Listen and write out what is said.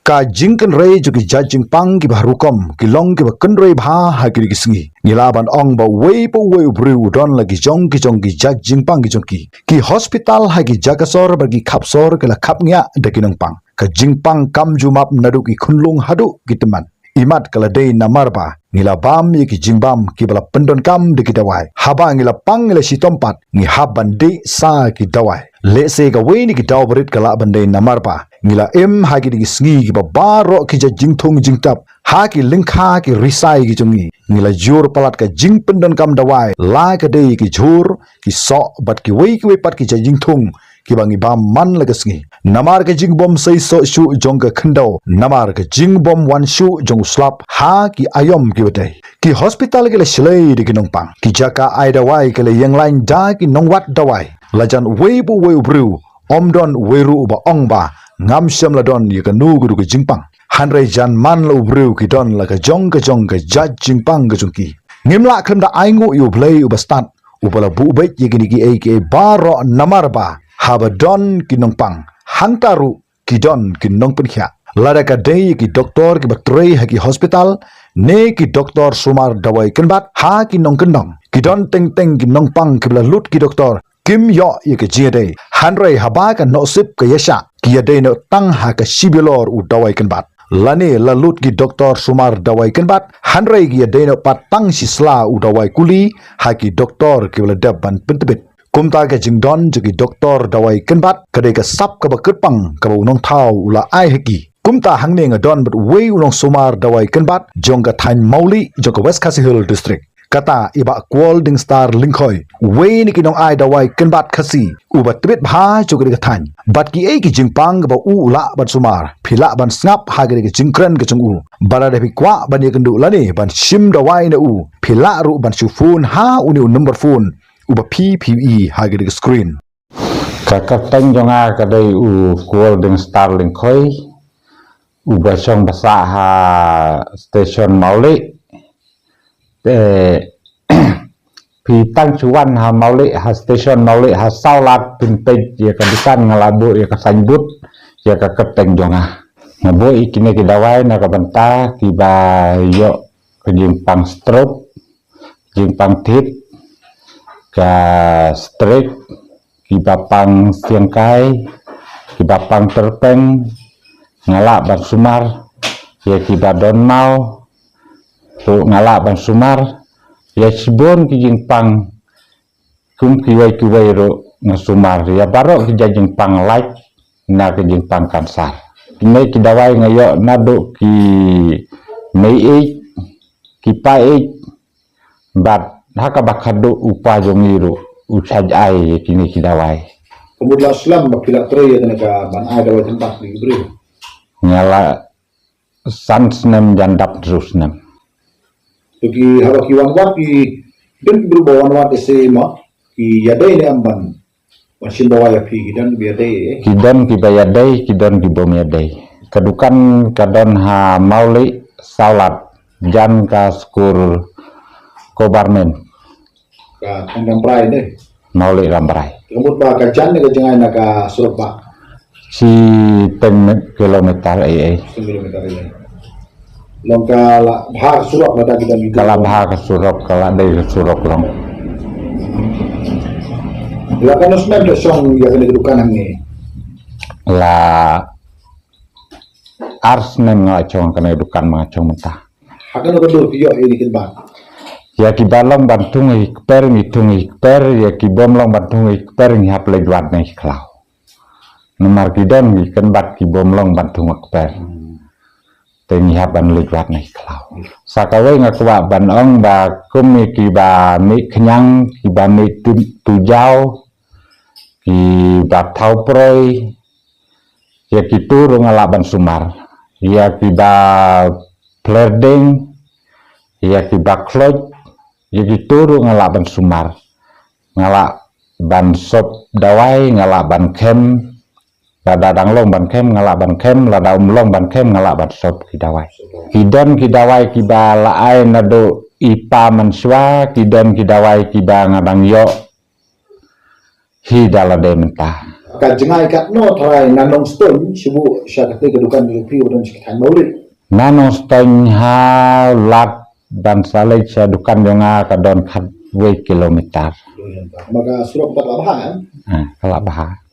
ka jingkan rei jo ki jajing pang ki barukom ki long ki bakan rei bha ha ki singi nilaban ong ba wei po wei bru don lagi jong ki jajing pang ki hospital ha ki jagasor bagi khapsor ke la khapnya de ki nong pang ka jingpang kamju map nadu ki khunlung hadu ki teman imat kala dei namarba ngila bam ye ki jingbam ki bala pendon kam de ki dawai haba ngila pang ngila sitompat ngi haban de sa ki dawai le se ga we ni ki daw berit kala bandai namarba ngila em ha ki sngi ki ba baro ki ja jingthong jingtap ha ki lingkha ki risai ki jungi ngila jur palat ka jing pendon kam dawai la ka de ki jur ki so bat ki we pat ki ja jingthong ki bangi bam man lagasngi namar ka jing bom sei so shu jong ka khando namar ka jing bom wan shu jong slap ha ki ayom ki betai ki hospital ke le slei de ki nong pang ki jaka ai dawai ke le yang lain da ki nong wat dawai lajan wei bu wei bru omdon weru ba ong ba ngam syam la don ye ka nu gu ka jing pang hanrei jan man lo bru ki don la ka jong ka jaj jing pang ka jong ki ngimla kham da aingu yu play u ba start u bala bu bai ye ki ki ai ke baro namar ba haba don kinong pang hantaru kidon kinong penkhya lada ka dei ki doktor ki batrei ha ki hospital ne ki doktor sumar dawai kenbat ha kinong kendong kidon teng kinong pang ki bla lut ki doktor kim yo ye ki jede hanrei haba ka no sip ka yasha ki ya dei no tang ha ka sibilor u dawai kenbat lane la lut ki doktor sumar dawai kenbat hanrei ki ya dei no patang sisla u dawai kuli ha ki doktor ki bla daban pentebit kumta ke jingdon jegi doktor dawai kenbat kade ka sap ka baketpang ka unong thau ula ai heki kumta hangne nga don but wei unong sumar dawai kenbat jongka thain mauli jongka west khasi hill district kata iba quolding star linkhoi wei ni kinong ai dawai kenbat khasi uba tibet bha jogre ka thain bat ki ei ki jingpang ba u ula bat sumar phila ban snap ha gre ki jingkran ka chung u bara de kwa ban ye kendu lani ban shim dawai na u phila ru ban su phone ha uni number phone uba PPE hagir screen kakak teng jonga kadai u golden starling koi uba song basa ha station mauli pi tang chuan ha mauli ha station mauli ha saulat pintai ya kadisan ngalabu ya kasambut ya kakak teng jonga ngabo ikine kidawai na kabanta kiba yo kejimpang stroke jimpang tit ka straight kibapang siangkai kibapang terpeng ngalak ban sumar ya kibadon mau tu ngalak ban sumar ya sibon kijingpang kum kiwai ro ngasumar ya baro kijingpang like na kijingpang kansar kini kidawai ngayo nado ki mei ki pai bat haka bakado upa jongiru usaj ai kini kidawai kemudian Islam makila trei ya ka ban ai dawai tempat ni bri nyala sansnem jandap terusnem ki hawa ki wan wat ki den berubah wan wat sema ki yadai ni amban masih bawa ya pi dan biadai kidan kibayadai kidan kibom yadai kedukan kadon ha mauli salat jan ka skur kobarmen ka kandang prai deh mauli rambrai kemudian ba ka jan ni ka jangai na ka surpa si 10 kilometer kilometer ini longka la bahar surok na kita gitu kala bahar ke surok kala dai ke surok long la kan usman de song ya kena kedukan ni la arsnem ngacong kena dukan ngacong mentah akan kedua video ini kita ya kibalong bantung ikper ngitung ikper ya kibomlong bantung ikper ngihap leduat nih klau nomor kidon ngiken bat kibomlong bantung ikper ngihap ban leduat nih klau sakawe ngakwa banong ba kumi kiba mi kenyang kiba mi tujau kiba tau proi ya kituru ngalaban sumar ya kiba plerding ya kiba kloj ya dituru ngalak ban sumar ngalak ban sop dawai ngalak ban kem lada danglong ban kem ngalak ban kem lada umlong ban kem ngalak ban sop kidawai kidon kidawai kiba laai nado ipa manswa kidon kidawai kiba ngadang yo hi dalade mentah Ka jengai kat no tharai nanong stone sibu syakate kedukan di pi udon sekitar maulid. Nano stone ha lat dan salai dukan jonga kadon 4 kilometer. Maka surau tak labahan. Kalau bah